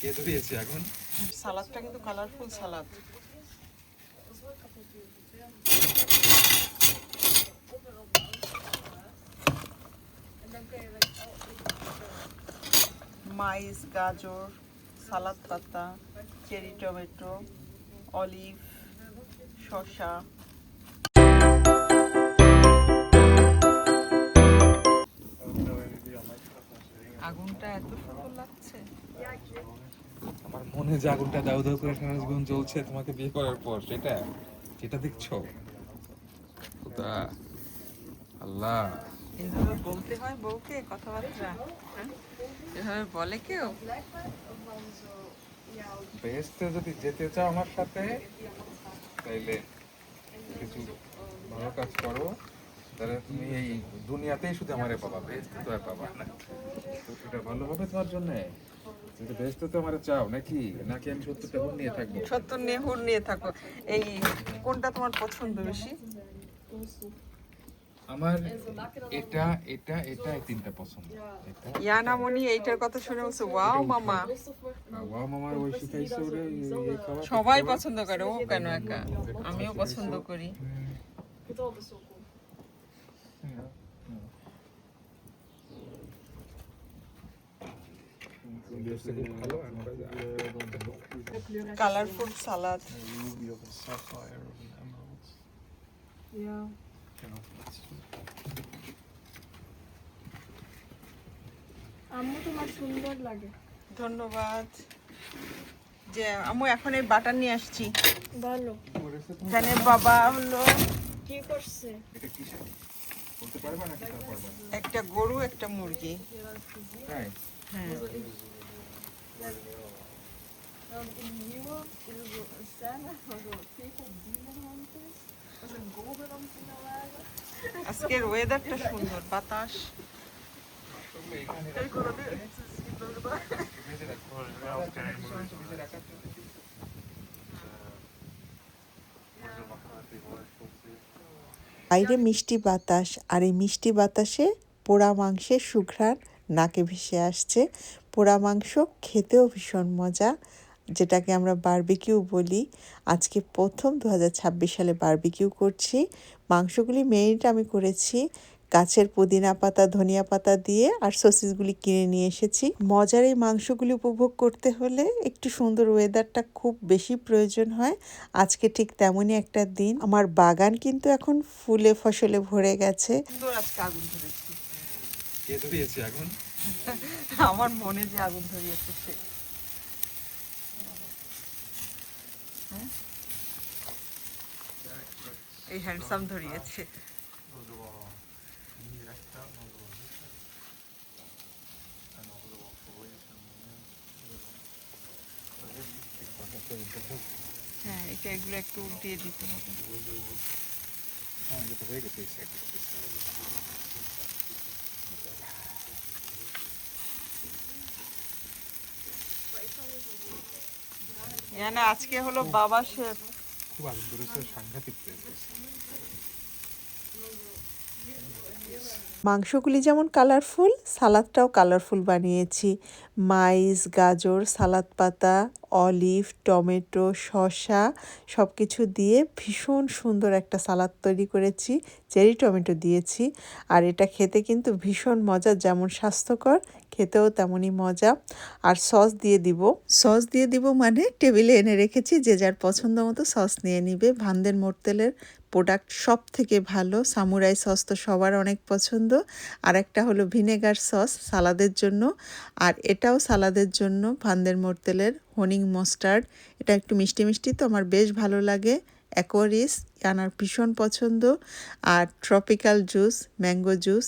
কে ধরিয়েছে এখন? সালাদটা কিন্তু কালারফুল সালাদ। মাইস, গাজর, সালাদ পাতা, চেরি টমেটো, অলিভ, শসা। আগুনটা এত সুন্দর লাগছে। আমার মনে যে আগুনটা দাউ দাউ করে সারা জীবন জ্বলছে তোমাকে বিয়ে করার পর, সেটা যেটা দেখছো। খোদা, আল্লাহ। এভাবে বলতে হয় বউকে কথাবার্তা? হ্যাঁ? এভাবে বলে কেউ? বেহেশতে যদি যেতে চাও আমার সাথে, তাইলে কিছু ভালো কাজ করো, তাহলে তুমি এই দুনিয়াতেই শুধু আমারে পাবা, বেহেশতে তো আর পাবা না। তো এটা ভালো হবে তোমার জন্য? তুমি বেহেশতে তো আমারে চাও নাকি? নাকি আমি 70টা হুর নিয়ে থাকবো? 70 নিয়ে হুর নিয়ে থাকো। এই কোনটা তোমার পছন্দ বেশি? আমার এটা এটা এটা এই তিনটা পছন্দ। এটা ইয়ানামণি এইটার কথা শুনে বলছে ওয়াও মামা। ওয়া মামার ওই শিখাইছে ওরে এই খাওয়া। সবাই পছন্দ করে, ও কেন একা? আমিও পছন্দ করি। কালারফুল সালাদ। আম্মু তোমার সুন্দর লাগে। ধন্যবাদ। যে আম্মু এখন এই বাটার নিয়ে আসছি। ভালো। জানে বাবা হলো কি করছে? এটা কি শাড়ি বলতে পারবা নাকি তা পারবা? একটা গরু একটা মুরগি। তাই হ্যাঁ। আজকের ওয়েদারটা সুন্দর, বাতাস। বাইরে মিষ্টি বাতাস, আর এই মিষ্টি বাতাসে পোড়া মাংসের সুঘ্রাণ নাকে ভেসে আসছে। পোড়া মাংস খেতেও ভীষণ মজা, যেটাকে আমরা বারবিকিউ বলি। আজকে প্রথম 2026 সালে বারবিকিউ করছি। মাংসগুলি মেরিনেট আমি করেছি গাছের পুদিনা পাতা, ধনিয়া পাতা দিয়ে, আর সসেসগুলি কিনে নিয়ে এসেছি। মজার এই মাংসগুলি উপভোগ করতে হলে একটু সুন্দর ওয়েদারটা খুব বেশি প্রয়োজন হয়। আজকে ঠিক তেমনই একটা দিন। আমার বাগান কিন্তু এখন ফুলে ফসলে ভরে গেছে। সুন্দর আজকে আগুন ধরেছি। কে ধরিয়েছে আগুন? আমার মনে যে আগুন ধরিয়েছে সে। এই হ্যান্ডসাম ধরিয়েছে। হ্যাঁ, এটা এগুলো একটু উল্টিয়ে দিতে হবে। হ্যাঁ, এটা হয়ে গেছে এই সাইড। ইয়ানা আজকে হলো বাবা শেফ। খুব আগুন ধরেছে, সাংঘাতিক হয়েছে। মাংসগুলি যেমন কালারফুল, সালাদটাও কালারফুল বানিয়েছি। মাইস, গাজর, সালাদ পাতা, অলিভ, টমেটো, শসা সব কিছু দিয়ে ভীষণ সুন্দর একটা সালাদ তৈরি করেছি। চেরি টমেটো দিয়েছি। আর এটা খেতে কিন্তু ভীষণ মজা, যেমন স্বাস্থ্যকর খেতেও তেমনই মজা। আর সস দিয়ে দিব মানে টেবিলে এনে রেখেছি, যে যার পছন্দ মতো সস নিয়ে নিবে। ভানদের মোরতেলের প্রোডাক্ট সব থেকে ভালো। সামুরাই সস তো সবার অনেক পছন্দ। আর একটা হলো ভিনেগার সস সালাদের জন্য, আর এটাও সালাদের জন্য ভানদের মোরতেলের হনিং মাস্টার্ড। এটা একটু মিষ্টি মিষ্টি তো আমার বেশ ভালো লাগে। অ্যাকোয়ারিস আনার ভীষণ পছন্দ। আর ট্রপিক্যাল জুস, ম্যাঙ্গো জুস।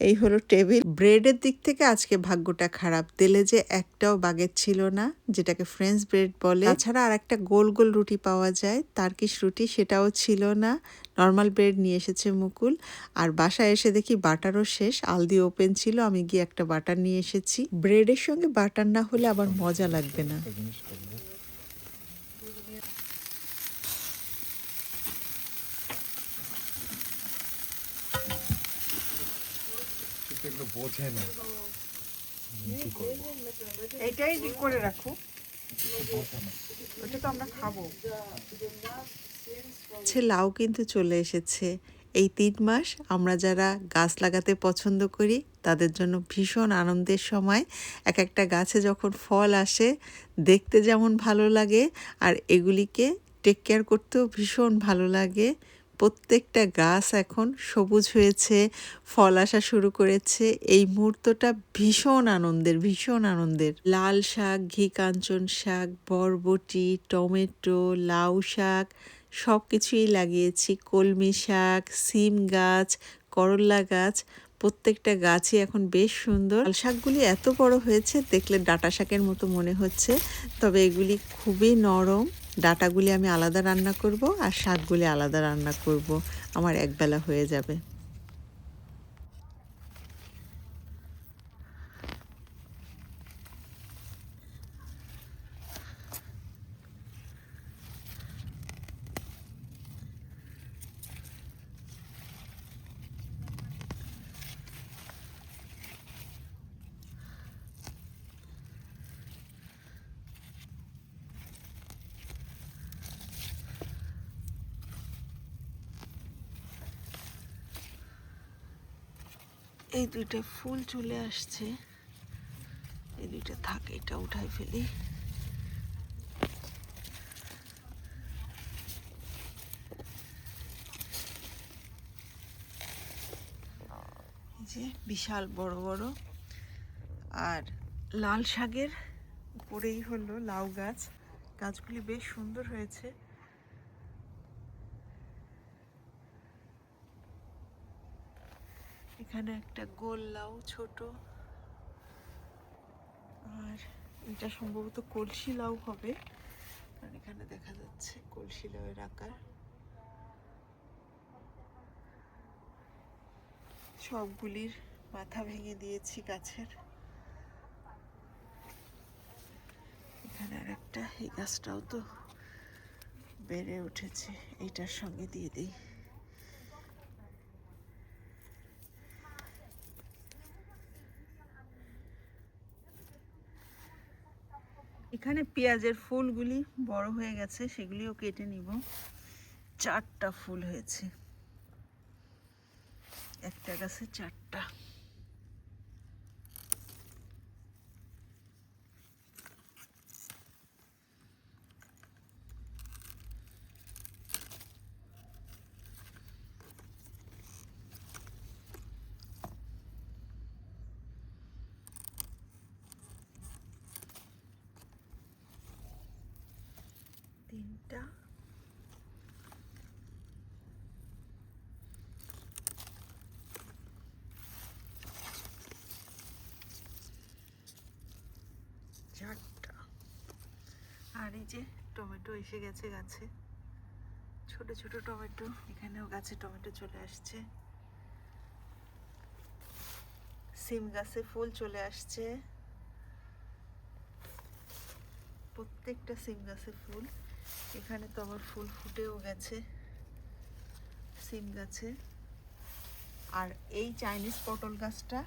এই হলো টেবিল। ব্রেডের দিক থেকে আজকে ভাগ্যটা খারাপ, তেলে যে একটাও বাগেট ছিল না, যেটাকে ফ্রেঞ্চ ব্রেড বলে। তাছাড়া আর একটা গোল গোল রুটি পাওয়া যায়, টার্কিশ রুটি, সেটাও ছিল না। নর্মাল ব্রেড নিয়ে এসেছে মুকুল। আর বাসায় এসে দেখি বাটারও শেষ। আলদি ওপেন ছিল, আমি গিয়ে একটা বাটার নিয়ে এসেছি। ব্রেডের সঙ্গে বাটার না হলে আবার মজা লাগবে না। বোঝে না কি করবো। এইটাই করে রাখো। ওটা তো আমরা খাবো। লাউ কিন্তু চলে এসেছে। এই 3 মাস আমরা যারা গাছ লাগাতে পছন্দ করি তাদের জন্য ভীষণ আনন্দের সময়। এক একটা গাছে যখন ফল আসে দেখতে যেমন ভালো লাগে আর এগুলিকে টেক কেয়ার করতেও ভীষণ ভালো লাগে। প্রত্যেকটা গাছ এখন সবুজ হয়েছে, ফল আসা শুরু করেছে। এই মুহূর্তটা ভীষণ আনন্দের, ভীষণ আনন্দের। লাল শাক, ঘি কাঞ্চন শাক, বরবটি, টমেটো, লাউ শাক সব কিছুই লাগিয়েছি। কলমি শাক, সিম গাছ, করল্লা গাছ, প্রত্যেকটা গাছই এখন বেশ সুন্দর। লাল শাকগুলি এত বড় হয়েছে দেখলে ডাঁটা শাকের মতো মনে হচ্ছে, তবে এগুলি খুবই নরম। ডাঁটাগুলি আমি আলাদা রান্না করব আর শাকগুলি আলাদা রান্না করব, আমার একবেলা হয়ে যাবে। এই দুইটা ফুল চলে আসছে, এই দুইটা থাকে, এটা উঠাই ফেলি। এই যে বিশাল বড় বড়। আর লাল শাকের উপরেই হলো লাউ গাছ। গাছগুলি বেশ সুন্দর হয়েছে। এখানে একটা গোল লাউ ছোট, আর এটা সম্ভবত কলসি লাউ হবে, কারণ এখানে দেখা যাচ্ছে কলসি লাউয়ের আকার। সবগুলির মাথা ভেঙে দিয়েছি গাছের। এখানে আর একটা, এই গাছটাও তো বেড়ে উঠেছে, এইটার সঙ্গে দিয়ে দিই। এখানে পেঁয়াজের ফুলগুলি বড় হয়ে গেছে, সেগুলিও কেটে নিব। 4টা ফুল হয়েছে, একটা গাছে 4টা। তিনটা, চারটা। আর এই যে টমেটো এসে গেছে গাছে, ছোট ছোট টমেটো। এখানেও গাছে টমেটো চলে আসছে। সিম গাছে ফুল চলে আসছে, প্রত্যেকটা সিম গাছে ফুল। এখানে তো আবার ফুল ফুটেও গেছে সিম গাছে। আর এই চাইনিজ পটল গাছটা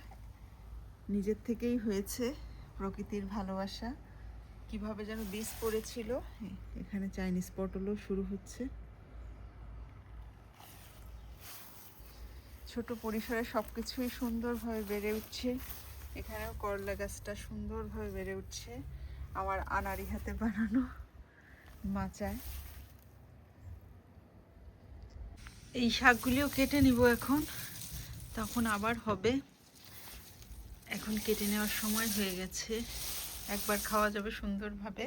নিজের থেকেই হয়েছে, প্রকৃতির ভালোবাসা। কিভাবে যেন বীজ পড়েছিল, এখানে চাইনিজ পটলও শুরু হচ্ছে। ছোট পরিসরে সবকিছুই সুন্দরভাবে বেড়ে উঠছে। এখানেও করলা গাছটা সুন্দরভাবে বেড়ে উঠছে আমার আনাড়ি হাতে বানানো মাচায়। এই শাকগুলিও কেটে নিব এখন, তখন আবার হবে। এখন কেটে নেওয়ার সময় হয়ে গেছে, একবার খাওয়া যাবে সুন্দরভাবে।